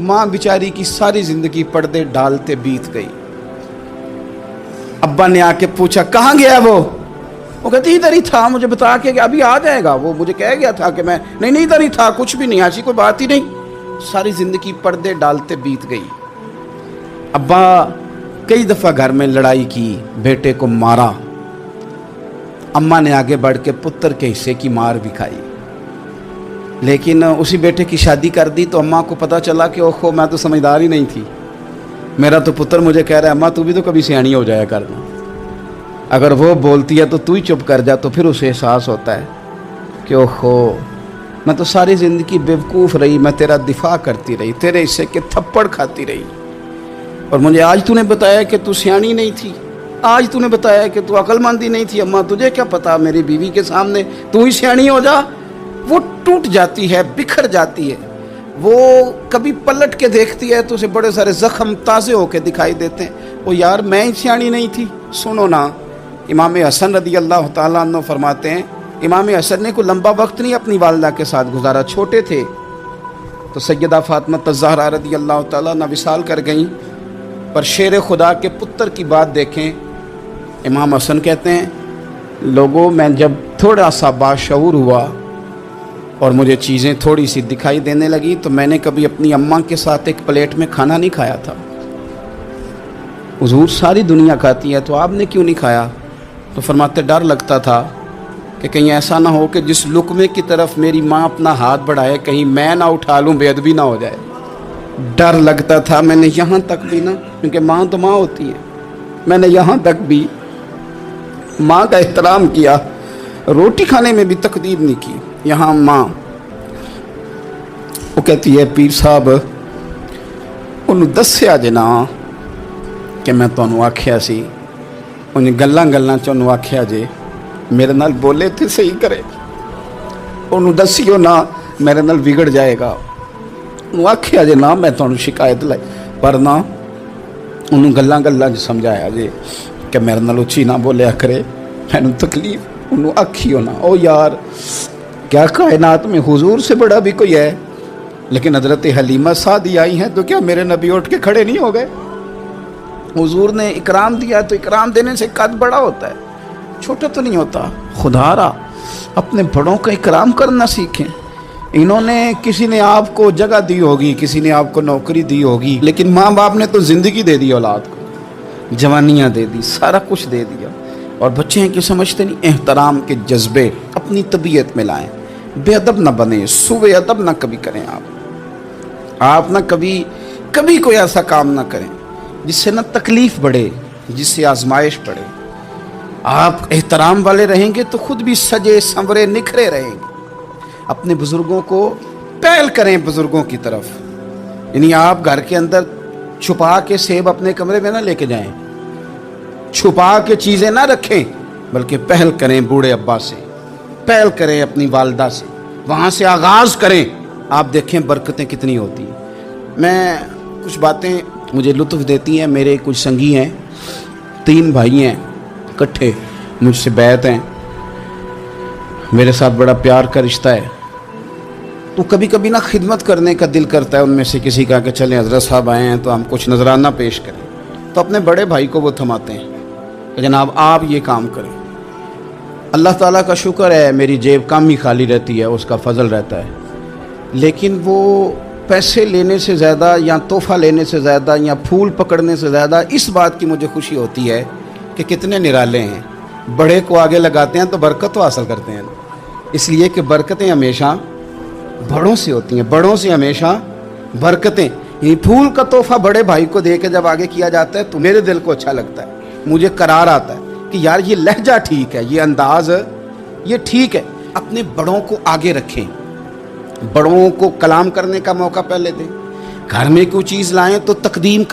माँ बेचारी की सारी जिंदगी पर्दे डालते बीत गई। अब्बा ने आके पूछा कहाँ गया वो कहती इधर ही था, मुझे बता के अभी आ जाएगा, वो मुझे कह गया था कि मैं नहीं इधर ही था, कुछ भी नहीं, ऐसी कोई बात ही नहीं। सारी जिंदगी पर्दे डालते बीत गई। अब्बा कई दफा घर में लड़ाई की, बेटे को मारा। अम्मा ने आगे बढ़ के पुत्र के हिस्से की मार भी खाई, लेकिन उसी बेटे की शादी कर दी तो अम्मा को पता चला कि ओहो मैं तो समझदार ही नहीं थी, मेरा तो पुत्र मुझे कह रहा है अम्मा तू भी तो कभी सियानी हो जाया करना, अगर वो बोलती है तो तू ही चुप कर जा। तो फिर उसे एहसास होता है कि ओहो मैं तो सारी ज़िंदगी बेवकूफ़ रही, मैं तेरा दिफा करती रही, तेरे हिस्से के थप्पड़ खाती रही, और मुझे आज तूने बताया कि तू सियानी नहीं थी, आज तूने बताया कि तू अक्लमंदी नहीं थी। अम्मा तुझे क्या पता, मेरी बीवी के सामने तू ही सियानी हो जा। वो टूट जाती है, बिखर जाती है। वो कभी पलट के देखती है तो उसे बड़े सारे ज़ख्म ताज़े होके दिखाई देते हैं। वो यार मैं ही सियानी नहीं थी। सुनो ना, इमाम हसन रदी अल्लाह ताला अन्हु फरमाते हैं, इमाम हसन ने कोई लंबा वक्त नहीं अपनी वालिदा के साथ गुजारा, छोटे थे तो सैयदा फातिमा ज़हरा रदी अल्लाह ताला अन्हा विसाल कर गईं। पर शेर खुदा के पुत्र की बात देखें, इमाम हसन कहते हैं लोगों मैं जब थोड़ा सा बाशऊर हुआ और मुझे चीज़ें थोड़ी सी दिखाई देने लगी तो मैंने कभी अपनी अम्मा के साथ एक प्लेट में खाना नहीं खाया था। हुजूर सारी दुनिया खाती है तो आपने क्यों नहीं खाया? तो फरमाते डर लगता था कि कहीं ऐसा ना हो कि जिस लुकमे की तरफ मेरी माँ अपना हाथ बढ़ाए कहीं मैं ना उठा लूँ, बेअदबी ना हो जाए। डर लगता था। मैंने यहाँ तक भी ना, क्योंकि माँ तो माँ होती है, मैंने यहाँ तक भी माँ का एहतराम किया, रोटी खाने में भी तकदीर नहीं की। यहाँ माँ वो कहती है पीर साहब उन्होंने दस्या जे ना कि मैं तुहानू आख्या सी, उन्हें गल्लां गल्लां च उन्होंने आख्या जे मेरे नाल बोले थे सही करे, उन्होंने दसियो ना मेरे नाल बिगड़ जाएगा, उन्होंने आख्या जे ना मैं तुहानू शिकायत लाई, पर ना उन्होंने गल्लां गल्लां च समझाया जे कि मेरे नाल उच्ची ना बोलिया करे, मैनू तकलीफ, उन्होंने आखियो ना। ओ यार क्या कायनात में हुजूर से बड़ा भी कोई है? लेकिन हज़रत हलीमा सादी आई हैं तो क्या मेरे नबी उठ के खड़े नहीं हो गए? हुजूर ने इकराम दिया तो इकराम देने से कद बड़ा होता है, छोटा तो नहीं होता। खुदारा अपने बड़ों का इकराम करना सीखें। इन्होंने किसी ने आपको जगह दी होगी, किसी ने आपको नौकरी दी होगी, लेकिन माँ बाप ने तो ज़िंदगी दे दी औलाद को, जवानियाँ दे दी, सारा कुछ दे दिया। और बच्चे हैं कि समझते नहीं। एहतराम के जज्बे अपनी तबीयत में लाएं, बेअदब ना बने, सुबे अदब ना कभी करें। आप ना कभी कोई ऐसा काम ना करें जिससे ना तकलीफ़ बढ़े, जिससे आजमाइश बढ़े। आप एहतराम वाले रहेंगे तो खुद भी सजे संवरे निखरे रहेंगे। अपने बुज़ुर्गों को पहल करें बुज़ुर्गों की तरफ, यानी आप घर के अंदर छुपा के सेब अपने कमरे में ना लेके जाएं, छुपा के चीज़ें ना रखें, बल्कि पहल करें बूढ़े अब्बा से, पहल करें अपनी वालदा से, वहाँ से आगाज़ करें। आप देखें बरकतें कितनी होती हैं। मैं कुछ बातें मुझे लुत्फ़ देती हैं। मेरे कुछ संगी हैं, 3 भाई हैं, इकट्ठे मुझसे बैत हैं, मेरे साथ बड़ा प्यार का रिश्ता है। तो कभी कभी ना खिदमत करने का दिल करता है उनमें से किसी का कि चलें हज़रत साहब आए हैं तो हम कुछ नजराना पेश करें। तो अपने बड़े भाई को वो थमाते हैं कि जनाब आप ये काम करें। अल्लाह ताला का शुक्र है मेरी जेब कम ही खाली रहती है, उसका फजल रहता है, लेकिन वो पैसे लेने से ज़्यादा या तोहफ़ा लेने से ज़्यादा या फूल पकड़ने से ज़्यादा इस बात की मुझे खुशी होती है कि कितने निराले हैं। बड़े को आगे लगाते हैं तो बरकत तो हासिल करते हैं, इसलिए कि बरकतें हमेशा बड़ों से होती हैं, बड़ों से हमेशा बरकतें। ये फूल का तोहफ़ा बड़े भाई को दे के जब आगे किया जाता है तो मेरे दिल को अच्छा लगता है, मुझे करार आता है कि यार ये लहजा ठीक है, ये अंदाज़ ये ठीक है। अपने बड़ों को आगे रखें, बड़ों को कलाम करने का मौका पहले दें। घर में कोई चीज़ लाएं तो तकदीम करें।